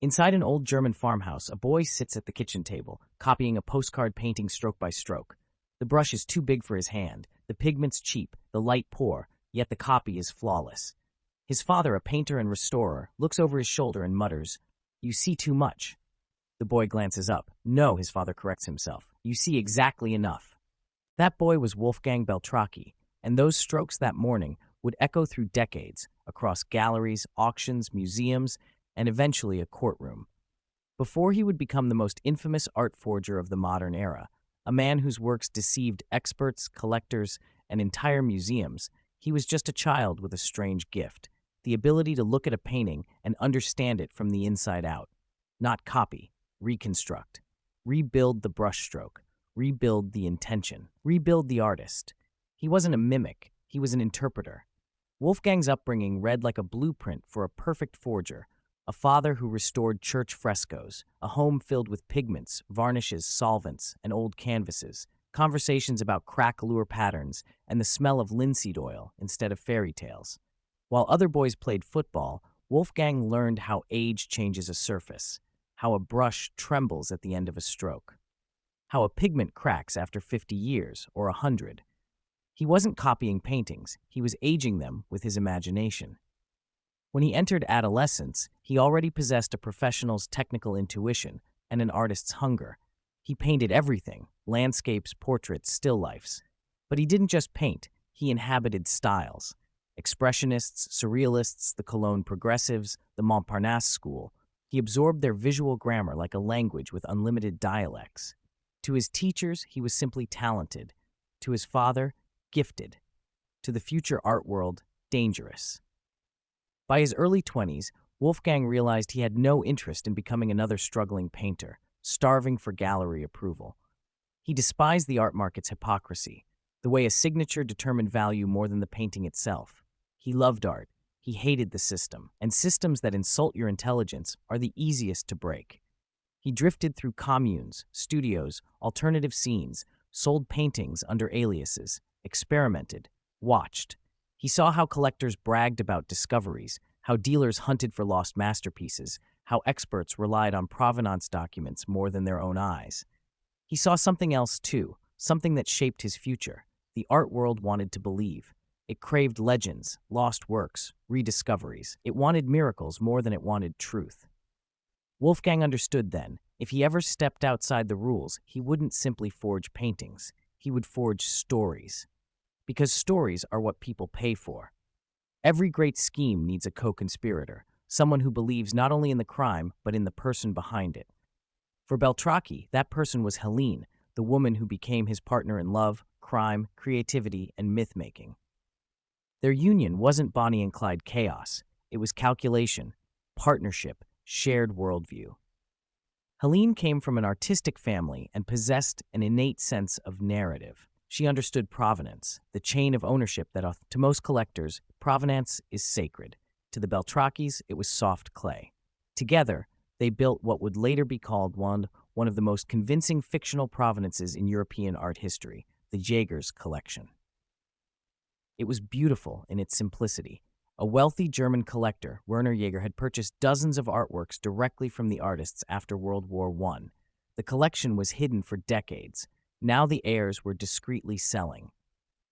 Inside an old German farmhouse, a boy sits at the kitchen table, copying a postcard painting stroke by stroke. The brush is too big for his hand, the pigments cheap, the light poor, yet the copy is flawless. His father, a painter and restorer, looks over his shoulder and mutters, "You see too much." The boy glances up. "No," his father corrects himself. "You see exactly enough." That boy was Wolfgang Beltracchi, and those strokes that morning would echo through decades, across galleries, auctions, museums, and eventually a courtroom. Before he would become the most infamous art forger of the modern era, a man whose works deceived experts, collectors, and entire museums, he was just a child with a strange gift, the ability to look at a painting and understand it from the inside out. Not copy, reconstruct, rebuild the brushstroke, rebuild the intention, rebuild the artist. He wasn't a mimic, he was an interpreter. Wolfgang's upbringing read like a blueprint for a perfect forger, a father who restored church frescoes, a home filled with pigments, varnishes, solvents, and old canvases, conversations about crack-lure patterns, and the smell of linseed oil instead of fairy tales. While other boys played football, Wolfgang learned how age changes a surface, how a brush trembles at the end of a stroke, how a pigment cracks after 50 years or 100. He wasn't copying paintings, he was aging them with his imagination. When he entered adolescence, he already possessed a professional's technical intuition and an artist's hunger. He painted everything, landscapes, portraits, still lifes. But he didn't just paint, he inhabited styles. Expressionists, Surrealists, the Cologne Progressives, the Montparnasse School. He absorbed their visual grammar like a language with unlimited dialects. To his teachers, he was simply talented. To his father, gifted. To the future art world, dangerous. By his early 20s, Wolfgang realized he had no interest in becoming another struggling painter, starving for gallery approval. He despised the art market's hypocrisy, the way a signature determined value more than the painting itself. He loved art. He hated the system, and systems that insult your intelligence are the easiest to break. He drifted through communes, studios, alternative scenes, sold paintings under aliases, experimented, watched. He saw how collectors bragged about discoveries, how dealers hunted for lost masterpieces, how experts relied on provenance documents more than their own eyes. He saw something else too, something that shaped his future. The art world wanted to believe. It craved legends, lost works, rediscoveries. It wanted miracles more than it wanted truth. Wolfgang understood then, if he ever stepped outside the rules, he wouldn't simply forge paintings. He would forge stories. Because stories are what people pay for. Every great scheme needs a co-conspirator, someone who believes not only in the crime, but in the person behind it. For Beltracchi, that person was Helene, the woman who became his partner in love, crime, creativity, and myth-making. Their union wasn't Bonnie and Clyde chaos. It was calculation, partnership, shared worldview. Helene came from an artistic family and possessed an innate sense of narrative. She understood provenance, the chain of ownership that, to most collectors, provenance is sacred. To the Beltracchis, it was soft clay. Together, they built what would later be called one of the most convincing fictional provenances in European art history, the Jaeger's collection. It was beautiful in its simplicity. A wealthy German collector, Werner Jaeger, had purchased dozens of artworks directly from the artists after World War I. The collection was hidden for decades. Now the heirs were discreetly selling.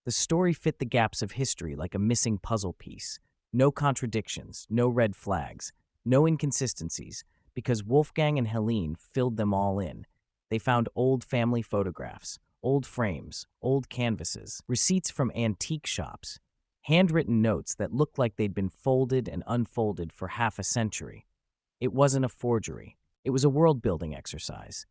The story fit the gaps of history like a missing puzzle piece. No contradictions, no red flags, no inconsistencies, because Wolfgang and Helene filled them all in. They found old family photographs, old frames, old canvases, receipts from antique shops, handwritten notes that looked like they'd been folded and unfolded for half a century. It wasn't a forgery. It was a world-building exercise.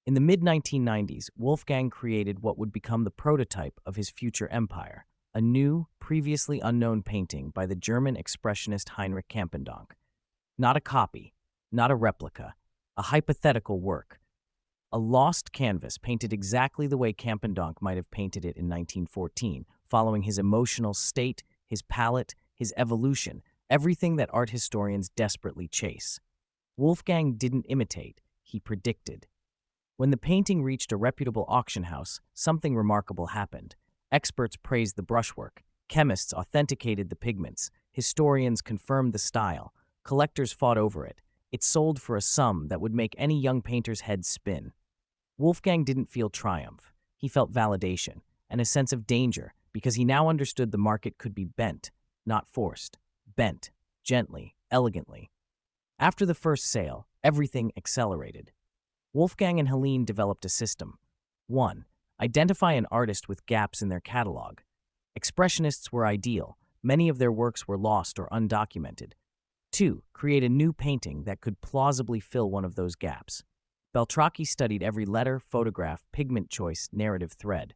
In the mid-1990s, Wolfgang created what would become the prototype of his future empire, a new, previously unknown painting by the German expressionist Heinrich Campendonck. Not a copy, not a replica, a hypothetical work. A lost canvas painted exactly the way Campendonck might have painted it in 1914, following his emotional state, his palette, his evolution, everything that art historians desperately chase. Wolfgang didn't imitate, he predicted. When the painting reached a reputable auction house, something remarkable happened. Experts praised the brushwork, chemists authenticated the pigments, historians confirmed the style, collectors fought over it. It sold for a sum that would make any young painter's head spin. Wolfgang didn't feel triumph. He felt validation and a sense of danger because he now understood the market could be bent, not forced. Bent, gently, elegantly. After the first sale, everything accelerated. Wolfgang and Helene developed a system. 1. Identify an artist with gaps in their catalog. Expressionists were ideal. Many of their works were lost or undocumented. 2. Create a new painting that could plausibly fill one of those gaps. Beltracchi studied every letter, photograph, pigment choice, narrative thread.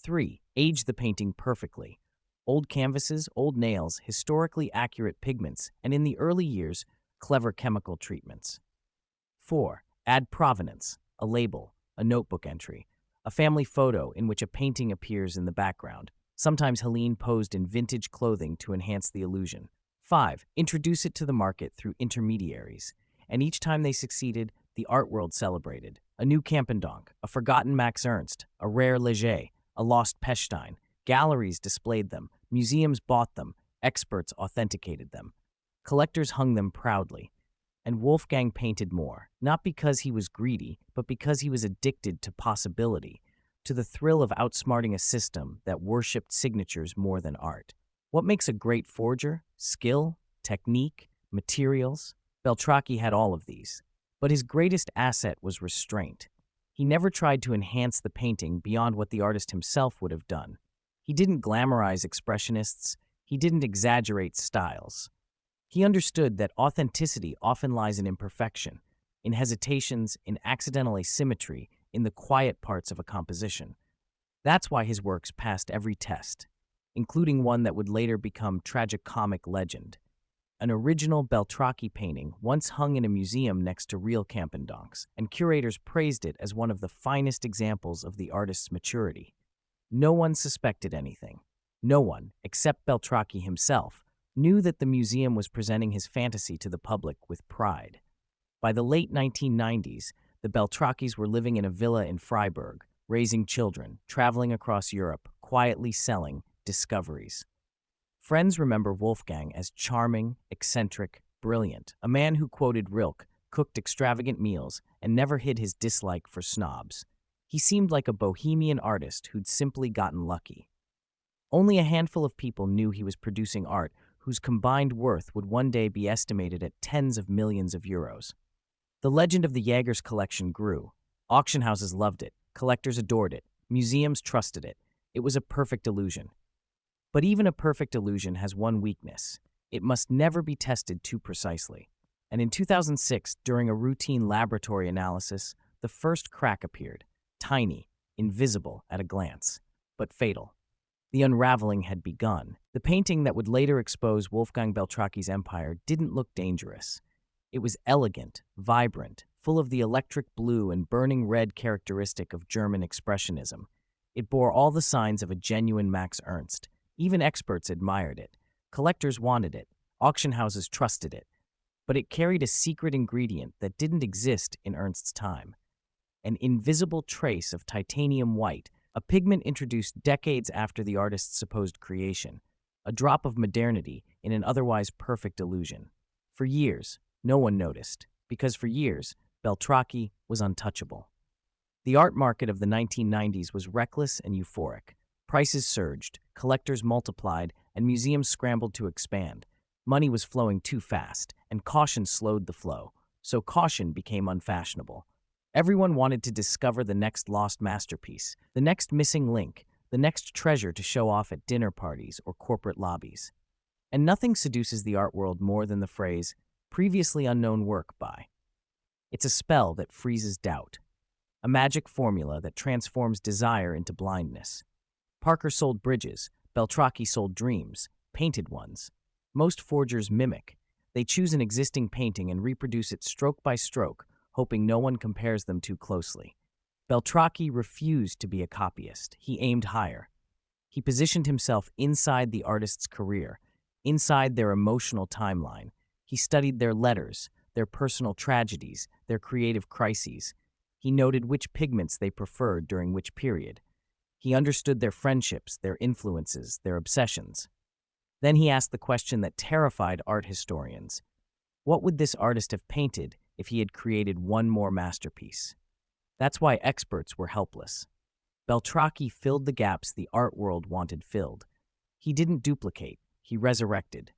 3. Age the painting perfectly. Old canvases, old nails, historically accurate pigments, and in the early years, clever chemical treatments. 4. Add provenance, a label, a notebook entry, a family photo in which a painting appears in the background. Sometimes Helene posed in vintage clothing to enhance the illusion. 5. Introduce it to the market through intermediaries. And each time they succeeded, the art world celebrated. A new Campendonk, a forgotten Max Ernst, a rare Leger, a lost Pechstein. Galleries displayed them, museums bought them, experts authenticated them. Collectors hung them proudly. And Wolfgang painted more, not because he was greedy, but because he was addicted to possibility, to the thrill of outsmarting a system that worshipped signatures more than art. What makes a great forger? Skill, technique, materials. Beltracchi had all of these. But his greatest asset was restraint. He never tried to enhance the painting beyond what the artist himself would have done. He didn't glamorize expressionists. He didn't exaggerate styles. He understood that authenticity often lies in imperfection, in hesitations, in accidental asymmetry, in the quiet parts of a composition. That's why his works passed every test, including one that would later become tragicomic legend. An original Beltracchi painting once hung in a museum next to real Campendonks, and curators praised it as one of the finest examples of the artist's maturity. No one suspected anything. No one, except Beltracchi himself, knew that the museum was presenting his fantasy to the public with pride. By the late 1990s, the Beltracchis were living in a villa in Freiburg, raising children, traveling across Europe, quietly selling discoveries. Friends remember Wolfgang as charming, eccentric, brilliant, a man who quoted Rilke, cooked extravagant meals, and never hid his dislike for snobs. He seemed like a bohemian artist who'd simply gotten lucky. Only a handful of people knew he was producing art whose combined worth would one day be estimated at tens of millions of euros. The legend of the Jaegers collection grew. Auction houses loved it, collectors adored it, museums trusted it. It was a perfect illusion. But even a perfect illusion has one weakness. It must never be tested too precisely. And in 2006, during a routine laboratory analysis, the first crack appeared, tiny, invisible at a glance, but fatal. The unraveling had begun. The painting that would later expose Wolfgang Beltracchi's empire didn't look dangerous. It was elegant, vibrant, full of the electric blue and burning red characteristic of German expressionism. It bore all the signs of a genuine Max Ernst. Even experts admired it. Collectors wanted it. Auction houses trusted it. But it carried a secret ingredient that didn't exist in Ernst's time. An invisible trace of titanium white, a pigment introduced decades after the artist's supposed creation. A drop of modernity in an otherwise perfect illusion. For years, no one noticed, because for years, Beltracchi was untouchable. The art market of the 1990s was reckless and euphoric. Prices surged, collectors multiplied, and museums scrambled to expand. Money was flowing too fast, and caution slowed the flow, so caution became unfashionable. Everyone wanted to discover the next lost masterpiece, the next missing link, the next treasure to show off at dinner parties or corporate lobbies. And nothing seduces the art world more than the phrase, previously unknown work by. It's a spell that freezes doubt, a magic formula that transforms desire into blindness. Parker sold bridges, Beltracchi sold dreams, painted ones. Most forgers mimic. They choose an existing painting and reproduce it stroke by stroke, hoping no one compares them too closely. Beltracchi refused to be a copyist. He aimed higher. He positioned himself inside the artist's career, inside their emotional timeline. He studied their letters, their personal tragedies, their creative crises. He noted which pigments they preferred during which period. He understood their friendships, their influences, their obsessions. Then he asked the question that terrified art historians. What would this artist have painted if he had created one more masterpiece? That's why experts were helpless. Beltracchi filled the gaps the art world wanted filled. He didn't duplicate, he resurrected.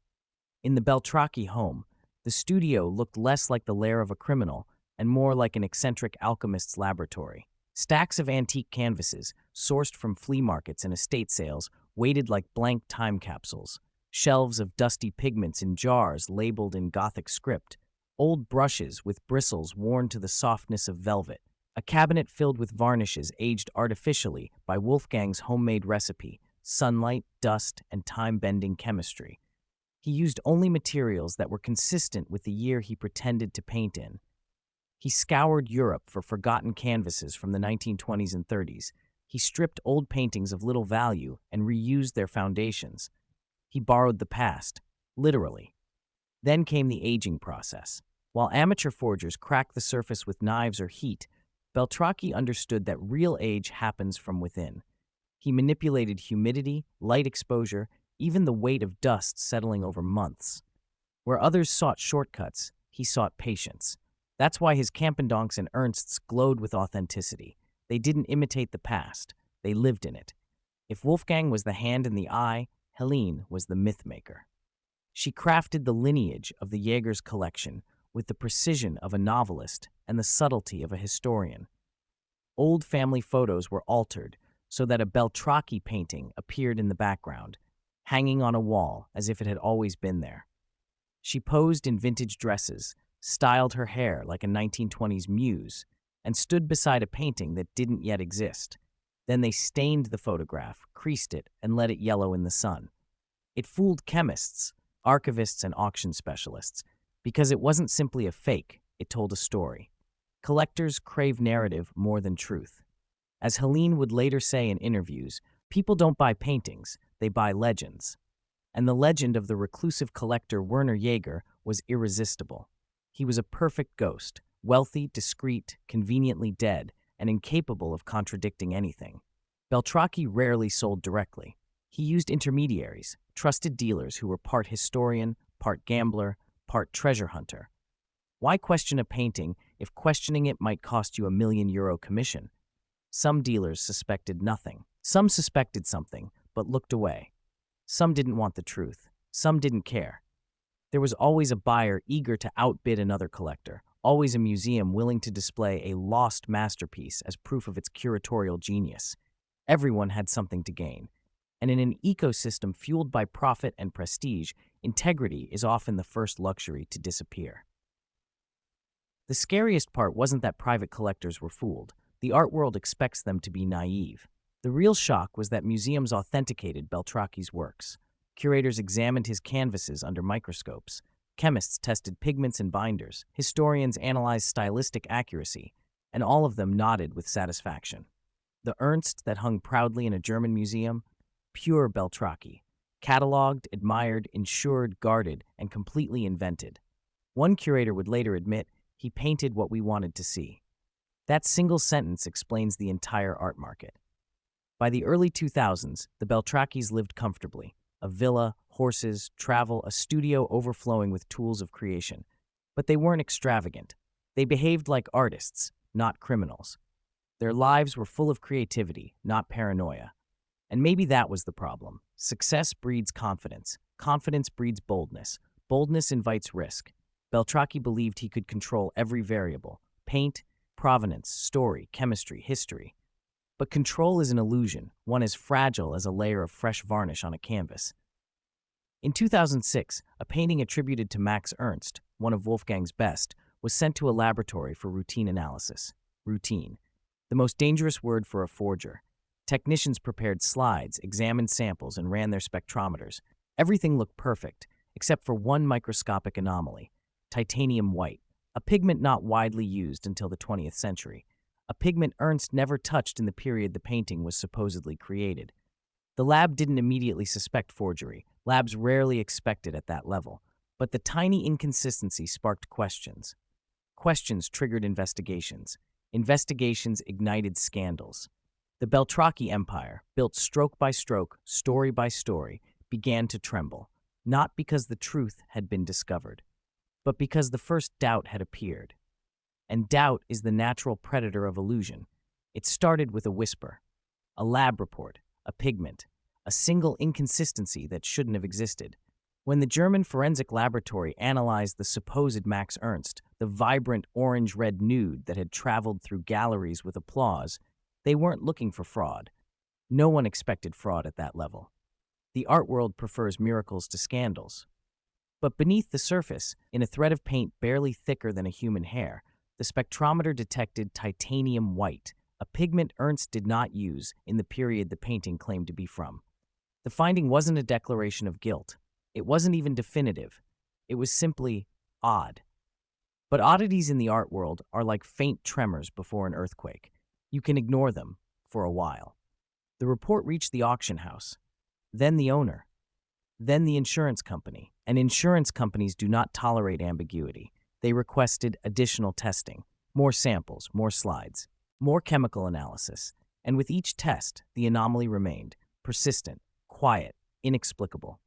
In the Beltracchi home, the studio looked less like the lair of a criminal and more like an eccentric alchemist's laboratory. Stacks of antique canvases, sourced from flea markets and estate sales, waited like blank time capsules. Shelves of dusty pigments in jars labeled in Gothic script. Old brushes with bristles worn to the softness of velvet. A cabinet filled with varnishes aged artificially by Wolfgang's homemade recipe, sunlight, dust, and time-bending chemistry. He used only materials that were consistent with the year he pretended to paint in. He scoured Europe for forgotten canvases from the 1920s and 30s. He stripped old paintings of little value and reused their foundations. He borrowed the past, literally. Then came the aging process. While amateur forgers cracked the surface with knives or heat, Beltracchi understood that real age happens from within. He manipulated humidity, light exposure, even the weight of dust settling over months. Where others sought shortcuts, he sought patience. That's why his Campendoncs and Ernsts glowed with authenticity. They didn't imitate the past, they lived in it. If Wolfgang was the hand and the eye, Helene was the myth-maker. She crafted the lineage of the Jaeger's collection with the precision of a novelist and the subtlety of a historian. Old family photos were altered so that a Beltracchi painting appeared in the background, hanging on a wall as if it had always been there. She posed in vintage dresses, styled her hair like a 1920s muse, and stood beside a painting that didn't yet exist. Then they stained the photograph, creased it, and let it yellow in the sun. It fooled chemists, archivists, and auction specialists, because it wasn't simply a fake, it told a story. Collectors crave narrative more than truth. As Helene would later say in interviews, people don't buy paintings, they buy legends. And the legend of the reclusive collector Werner Jaeger was irresistible. He was a perfect ghost, wealthy, discreet, conveniently dead, and incapable of contradicting anything. Beltracchi rarely sold directly. He used intermediaries, trusted dealers who were part historian, part gambler, part treasure hunter. Why question a painting if questioning it might cost you a €1 million commission? Some dealers suspected nothing. Some suspected something, but looked away. Some didn't want the truth. Some didn't care. There was always a buyer eager to outbid another collector, always a museum willing to display a lost masterpiece as proof of its curatorial genius. Everyone had something to gain. And in an ecosystem fueled by profit and prestige, integrity is often the first luxury to disappear. The scariest part wasn't that private collectors were fooled. The art world expects them to be naive. The real shock was that museums authenticated Beltracchi's works. Curators examined his canvases under microscopes. Chemists tested pigments and binders. Historians analyzed stylistic accuracy, and all of them nodded with satisfaction. The Ernst that hung proudly in a German museum, pure Beltracchi, cataloged, admired, insured, guarded, and completely invented. One curator would later admit, he painted what we wanted to see. That single sentence explains the entire art market. By the early 2000s, the Beltracchis lived comfortably. A villa, horses, travel, a studio overflowing with tools of creation. But they weren't extravagant. They behaved like artists, not criminals. Their lives were full of creativity, not paranoia. And maybe that was the problem. Success breeds confidence. Confidence breeds boldness. Boldness invites risk. Beltracchi believed he could control every variable: paint, provenance, story, chemistry, history. But control is an illusion, one as fragile as a layer of fresh varnish on a canvas. In 2006, a painting attributed to Max Ernst, one of Wolfgang's best, was sent to a laboratory for routine analysis. Routine. The most dangerous word for a forger. Technicians prepared slides, examined samples, and ran their spectrometers. Everything looked perfect, except for one microscopic anomaly: titanium white, a pigment not widely used until the 20th century. A pigment Ernst never touched in the period the painting was supposedly created. The lab didn't immediately suspect forgery. Labs rarely expect it at that level. But the tiny inconsistency sparked questions. Questions triggered investigations. Investigations ignited scandals. The Beltracchi empire, built stroke by stroke, story by story, began to tremble, not because the truth had been discovered, but because the first doubt had appeared. And doubt is the natural predator of illusion. It started with a whisper, a lab report, a pigment, a single inconsistency that shouldn't have existed. When the German forensic laboratory analyzed the supposed Max Ernst, the vibrant orange-red nude that had traveled through galleries with applause, they weren't looking for fraud. No one expected fraud at that level. The art world prefers miracles to scandals. But beneath the surface, in a thread of paint barely thicker than a human hair, the spectrometer detected titanium white, a pigment Ernst did not use in the period the painting claimed to be from. The finding wasn't a declaration of guilt. It wasn't even definitive. It was simply odd. But oddities in the art world are like faint tremors before an earthquake. You can ignore them for a while. The report reached the auction house, then the owner, then the insurance company. And insurance companies do not tolerate ambiguity. They requested additional testing, more samples, more slides, more chemical analysis. And with each test, the anomaly remained persistent, quiet, inexplicable.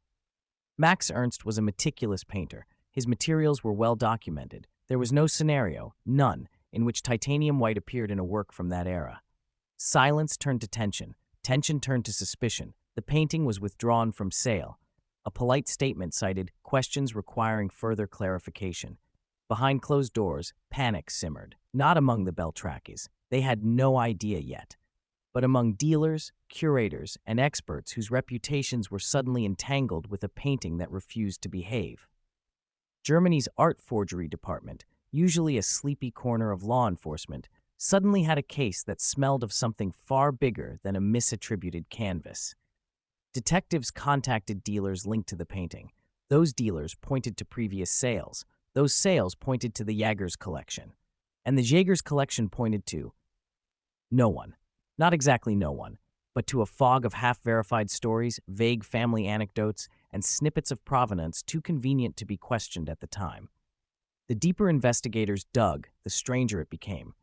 Max Ernst was a meticulous painter. His materials were well documented. There was no scenario, none, in which titanium white appeared in a work from that era. Silence turned to tension. Tension turned to suspicion. The painting was withdrawn from sale. A polite statement cited questions requiring further clarification. Behind closed doors, panic simmered. Not among the Beltracchis. They had no idea yet. But among dealers, curators, and experts whose reputations were suddenly entangled with a painting that refused to behave. Germany's art forgery department, usually a sleepy corner of law enforcement, suddenly had a case that smelled of something far bigger than a misattributed canvas. Detectives contacted dealers linked to the painting. Those dealers pointed to previous sales. Those sales pointed to the Jaegers collection. And the Jaegers collection pointed to no one. Not exactly no one, but to a fog of half-verified stories, vague family anecdotes, and snippets of provenance too convenient to be questioned at the time. The deeper investigators dug, the stranger it became.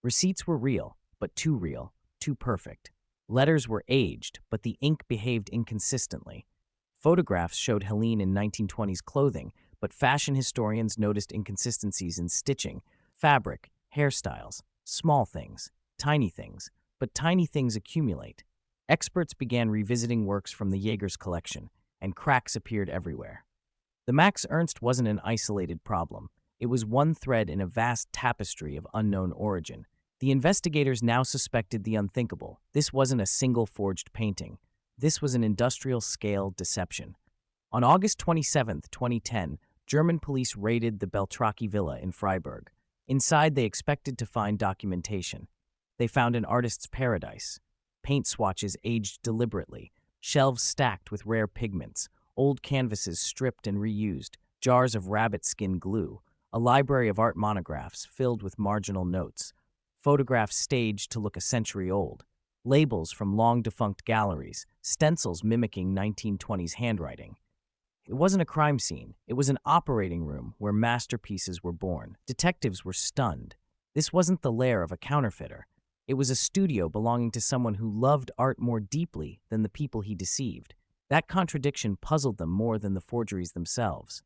Receipts were real, but too real, too perfect. Letters were aged, but the ink behaved inconsistently. Photographs showed Helene in 1920s clothing, but fashion historians noticed inconsistencies in stitching, fabric, hairstyles, small things, tiny things. But tiny things accumulate. Experts began revisiting works from the Jaegers collection, and cracks appeared everywhere. The Max Ernst wasn't an isolated problem. It was one thread in a vast tapestry of unknown origin. The investigators now suspected the unthinkable. This wasn't a single forged painting. This was an industrial-scale deception. On August 27, 2010, German police raided the Beltracchi villa in Freiburg. Inside, they expected to find documentation. They found an artist's paradise. Paint swatches aged deliberately, shelves stacked with rare pigments, old canvases stripped and reused, jars of rabbit skin glue, a library of art monographs filled with marginal notes, photographs staged to look a century old, labels from long-defunct galleries, stencils mimicking 1920s handwriting. It wasn't a crime scene. It was an operating room where masterpieces were born. Detectives were stunned. This wasn't the lair of a counterfeiter. It was a studio belonging to someone who loved art more deeply than the people he deceived. That contradiction puzzled them more than the forgeries themselves.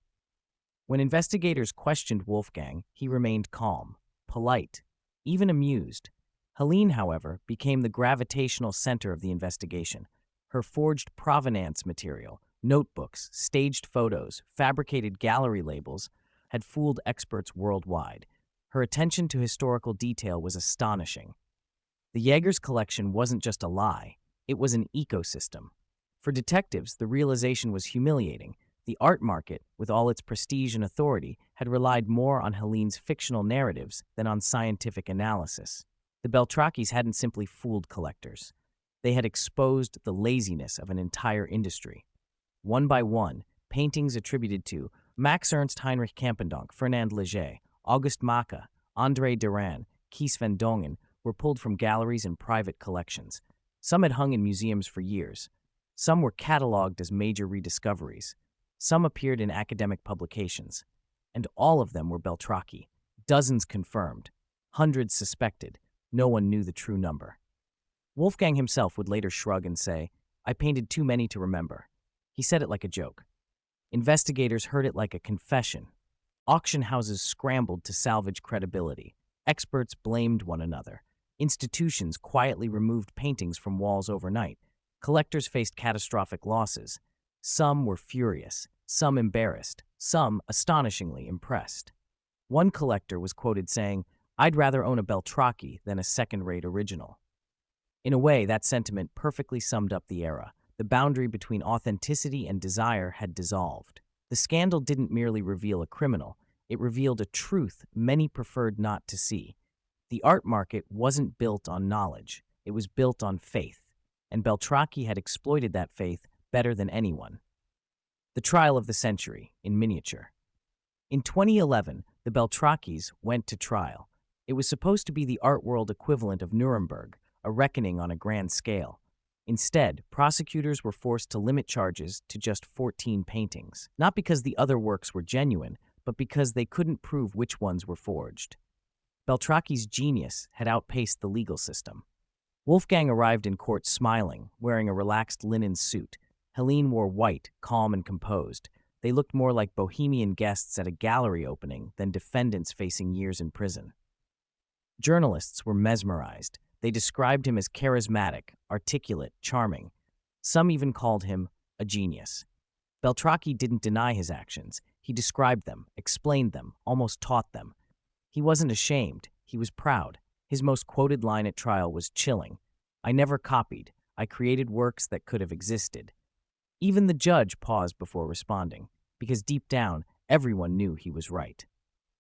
When investigators questioned Wolfgang, he remained calm, polite, even amused. Helene, however, became the gravitational center of the investigation. Her forged provenance material, notebooks, staged photos, fabricated gallery labels, had fooled experts worldwide. Her attention to historical detail was astonishing. The Jaegers collection wasn't just a lie, it was an ecosystem. For detectives, the realization was humiliating. The art market, with all its prestige and authority, had relied more on Helene's fictional narratives than on scientific analysis. The Beltracchis hadn't simply fooled collectors. They had exposed the laziness of an entire industry. One by one, paintings attributed to Max Ernst Heinrich Campendonck, Fernand Léger, August Macke, André Derain, Kees van Dongen, were pulled from galleries and private collections. Some had hung in museums for years. Some were catalogued as major rediscoveries. Some appeared in academic publications. And all of them were Beltracchi. Dozens confirmed. Hundreds suspected. No one knew the true number. Wolfgang himself would later shrug and say, "I painted too many to remember." He said it like a joke. Investigators heard it like a confession. Auction houses scrambled to salvage credibility. Experts blamed one another. Institutions quietly removed paintings from walls overnight. Collectors faced catastrophic losses. Some were furious, some embarrassed, some astonishingly impressed. One collector was quoted saying, "I'd rather own a Beltracchi than a second-rate original." In a way, that sentiment perfectly summed up the era. The boundary between authenticity and desire had dissolved. The scandal didn't merely reveal a criminal, it revealed a truth many preferred not to see. The art market wasn't built on knowledge, it was built on faith, and Beltracchi had exploited that faith better than anyone. The trial of the century, in miniature. In 2011, the Beltracchis went to trial. It was supposed to be the art world equivalent of Nuremberg, a reckoning on a grand scale. Instead, prosecutors were forced to limit charges to just 14 paintings, not because the other works were genuine, but because they couldn't prove which ones were forged. Beltracchi's genius had outpaced the legal system. Wolfgang arrived in court smiling, wearing a relaxed linen suit. Helene wore white, calm and composed. They looked more like bohemian guests at a gallery opening than defendants facing years in prison. Journalists were mesmerized. They described him as charismatic, articulate, charming. Some even called him a genius. Beltracchi didn't deny his actions. He described them, explained them, almost taught them. He wasn't ashamed. He was proud. His most quoted line at trial was chilling. "I never copied. I created works that could have existed." Even the judge paused before responding, because deep down, everyone knew he was right.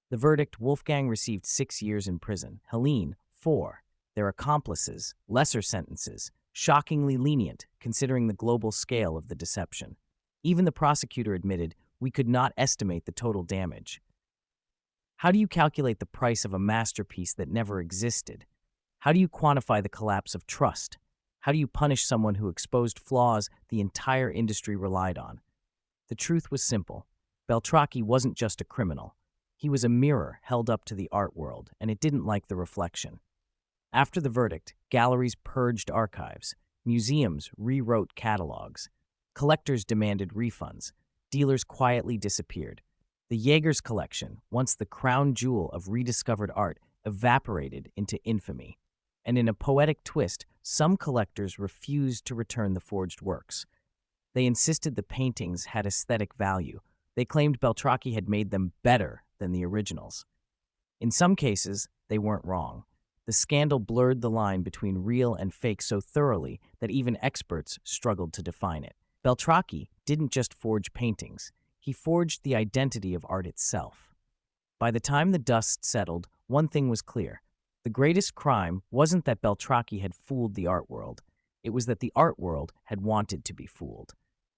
The verdict: Wolfgang received 6 years in prison, Helene, 4. Their accomplices, lesser sentences, shockingly lenient considering the global scale of the deception. Even the prosecutor admitted, "We could not estimate the total damage." How do you calculate the price of a masterpiece that never existed? How do you quantify the collapse of trust? How do you punish someone who exposed flaws the entire industry relied on? The truth was simple. Beltracchi wasn't just a criminal. He was a mirror held up to the art world, and it didn't like the reflection. After the verdict, galleries purged archives, museums rewrote catalogs, collectors demanded refunds, dealers quietly disappeared. The Jaeger's collection, once the crown jewel of rediscovered art, evaporated into infamy. And in a poetic twist, some collectors refused to return the forged works. They insisted the paintings had aesthetic value. They claimed Beltracchi had made them better than the originals. In some cases, they weren't wrong. The scandal blurred the line between real and fake so thoroughly that even experts struggled to define it. Beltracchi didn't just forge paintings, he forged the identity of art itself. By the time the dust settled, one thing was clear. The greatest crime wasn't that Beltracchi had fooled the art world, it was that the art world had wanted to be fooled.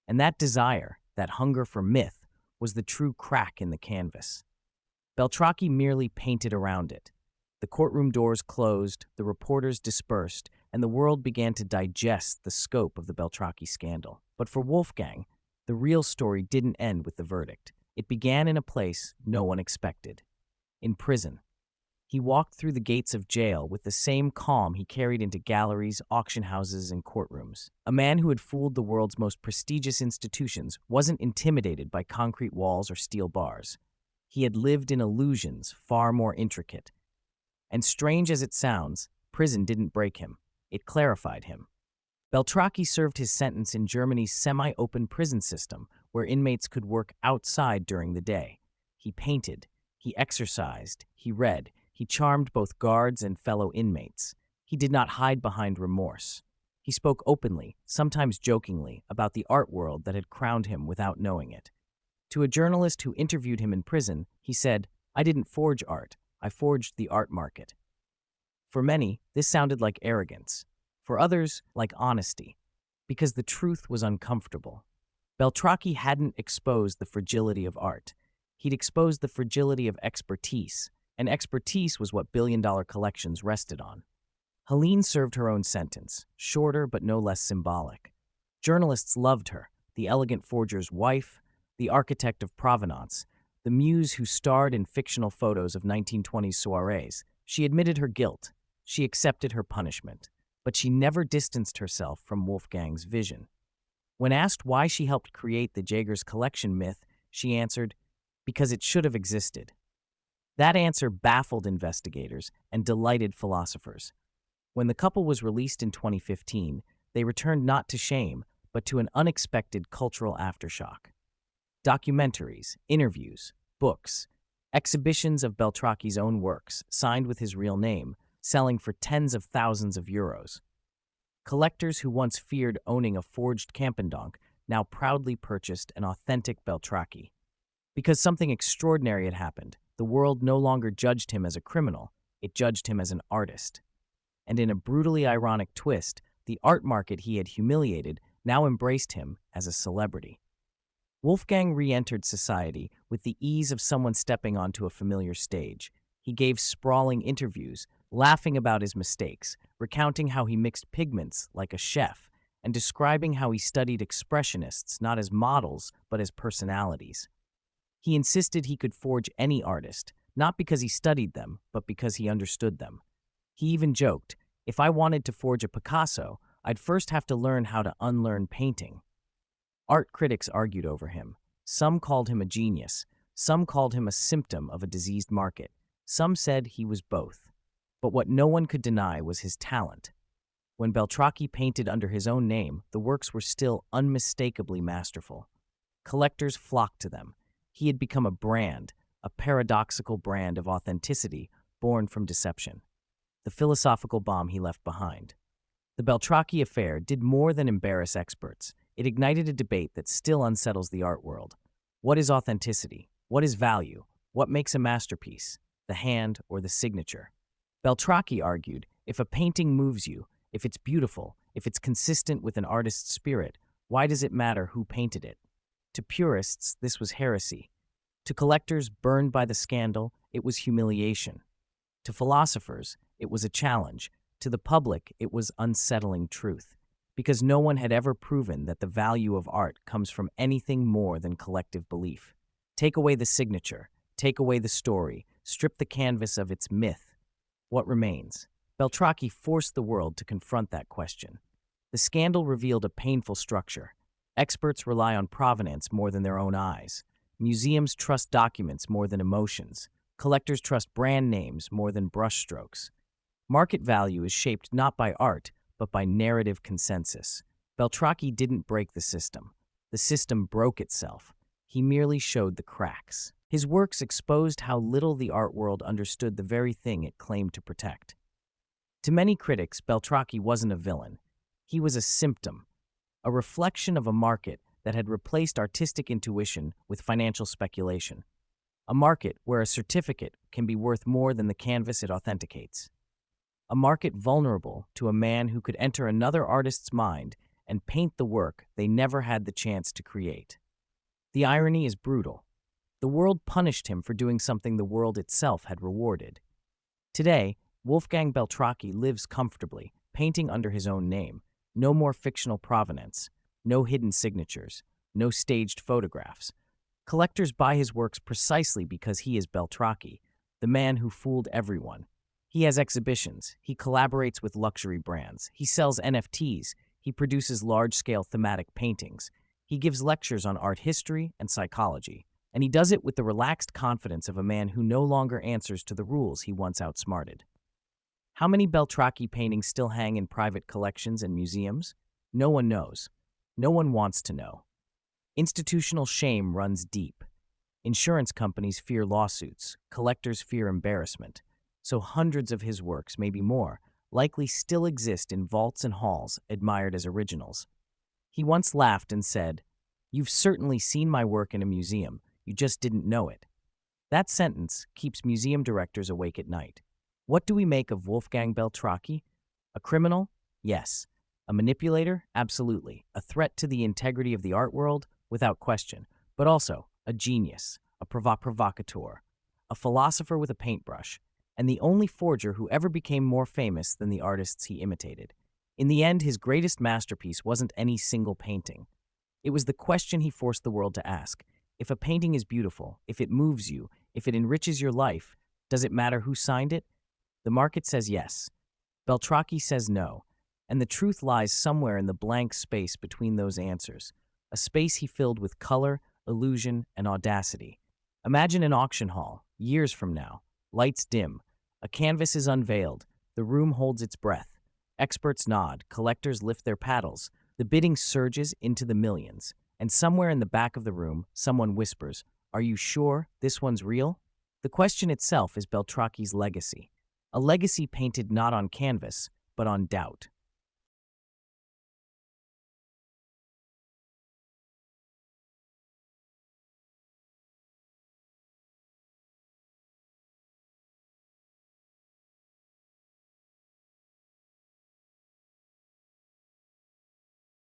And that desire, that hunger for myth, was the true crack in the canvas. Beltracchi merely painted around it. The courtroom doors closed, the reporters dispersed, and the world began to digest the scope of the Beltracchi scandal. But for Wolfgang, the real story didn't end with the verdict. It began in a place no one expected: in prison. He walked through the gates of jail with the same calm he carried into galleries, auction houses, and courtrooms. A man who had fooled the world's most prestigious institutions wasn't intimidated by concrete walls or steel bars. He had lived in illusions far more intricate. And strange as it sounds, prison didn't break him. It clarified him. Beltracchi served his sentence in Germany's semi-open prison system, where inmates could work outside during the day. He painted, he exercised, he read, he charmed both guards and fellow inmates. He did not hide behind remorse. He spoke openly, sometimes jokingly, about the art world that had crowned him without knowing it. To a journalist who interviewed him in prison, he said, "I didn't forge art. I forged the art market." For many, this sounded like arrogance. For others, like honesty, because the truth was uncomfortable. Beltracchi hadn't exposed the fragility of art. He'd exposed the fragility of expertise, and expertise was what billion-dollar collections rested on. Helene served her own sentence, shorter but no less symbolic. Journalists loved her, the elegant forger's wife, the architect of provenance, the muse who starred in fictional photos of 1920s soirees. She admitted her guilt. She accepted her punishment. But she never distanced herself from Wolfgang's vision. When asked why she helped create the Jaeger's collection myth, she answered, Because it should have existed. That answer baffled investigators and delighted philosophers. When the couple was released in 2015, they returned not to shame, but to an unexpected cultural aftershock. Documentaries, interviews, books, exhibitions of Beltracchi's own works, signed with his real name, selling for tens of thousands of euros. Collectors who once feared owning a forged Campendonk now proudly purchased an authentic Beltracchi. Because something extraordinary had happened, the world no longer judged him as a criminal, it judged him as an artist. And in a brutally ironic twist, the art market he had humiliated now embraced him as a celebrity. Wolfgang re-entered society with the ease of someone stepping onto a familiar stage. He gave sprawling interviews, laughing about his mistakes, recounting how he mixed pigments like a chef, and describing how he studied expressionists not as models but as personalities. He insisted he could forge any artist, not because he studied them, but because he understood them. He even joked, "If I wanted to forge a Picasso, I'd first have to learn how to unlearn painting." Art critics argued over him. Some called him a genius. Some called him a symptom of a diseased market. Some said he was both. But what no one could deny was his talent. When Beltracchi painted under his own name, the works were still unmistakably masterful. Collectors flocked to them. He had become a brand, a paradoxical brand of authenticity born from deception. The philosophical bomb he left behind. The Beltracchi affair did more than embarrass experts. It ignited a debate that still unsettles the art world. What is authenticity? What is value? What makes a masterpiece? The hand or the signature? Beltracchi argued, if a painting moves you, if it's beautiful, if it's consistent with an artist's spirit, why does it matter who painted it? To purists, this was heresy. To collectors burned by the scandal, it was humiliation. To philosophers, it was a challenge. To the public, it was unsettling truth. Because no one had ever proven that the value of art comes from anything more than collective belief. Take away the signature, take away the story, strip the canvas of its myth. What remains? Beltracchi forced the world to confront that question. The scandal revealed a painful structure. Experts rely on provenance more than their own eyes. Museums trust documents more than emotions. Collectors trust brand names more than brushstrokes. Market value is shaped not by art, but by narrative consensus. Beltracchi didn't break the system. The system broke itself. He merely showed the cracks. His works exposed how little the art world understood the very thing it claimed to protect. To many critics, Beltracchi wasn't a villain. He was a symptom, a reflection of a market that had replaced artistic intuition with financial speculation. A market where a certificate can be worth more than the canvas it authenticates. A market vulnerable to a man who could enter another artist's mind and paint the work they never had the chance to create. The irony is brutal. The world punished him for doing something the world itself had rewarded. Today, Wolfgang Beltracchi lives comfortably, painting under his own name. No more fictional provenance, no hidden signatures, no staged photographs. Collectors buy his works precisely because he is Beltracchi, the man who fooled everyone. He has exhibitions, he collaborates with luxury brands, he sells NFTs, he produces large-scale thematic paintings, he gives lectures on art history and psychology, and he does it with the relaxed confidence of a man who no longer answers to the rules he once outsmarted. How many Beltracchi paintings still hang in private collections and museums? No one knows. No one wants to know. Institutional shame runs deep. Insurance companies fear lawsuits, collectors fear embarrassment. So hundreds of his works, maybe more, likely still exist in vaults and halls, admired as originals. He once laughed and said, "You've certainly seen my work in a museum, you just didn't know it." That sentence keeps museum directors awake at night. What do we make of Wolfgang Beltracchi? A criminal? Yes. A manipulator? Absolutely. A threat to the integrity of the art world? Without question. But also a genius, a provocateur, a philosopher with a paintbrush, and the only forger who ever became more famous than the artists he imitated. In the end, his greatest masterpiece wasn't any single painting. It was the question he forced the world to ask. If a painting is beautiful, if it moves you, if it enriches your life, does it matter who signed it? The market says yes. Beltracchi says no. And the truth lies somewhere in the blank space between those answers, a space he filled with color, illusion, and audacity. Imagine an auction hall, years from now. Lights dim. A canvas is unveiled. The room holds its breath. Experts nod. Collectors lift their paddles. The bidding surges into the millions. And somewhere in the back of the room, someone whispers, "Are you sure this one's real?" The question itself is Beltracchi's legacy. A legacy painted not on canvas, but on doubt.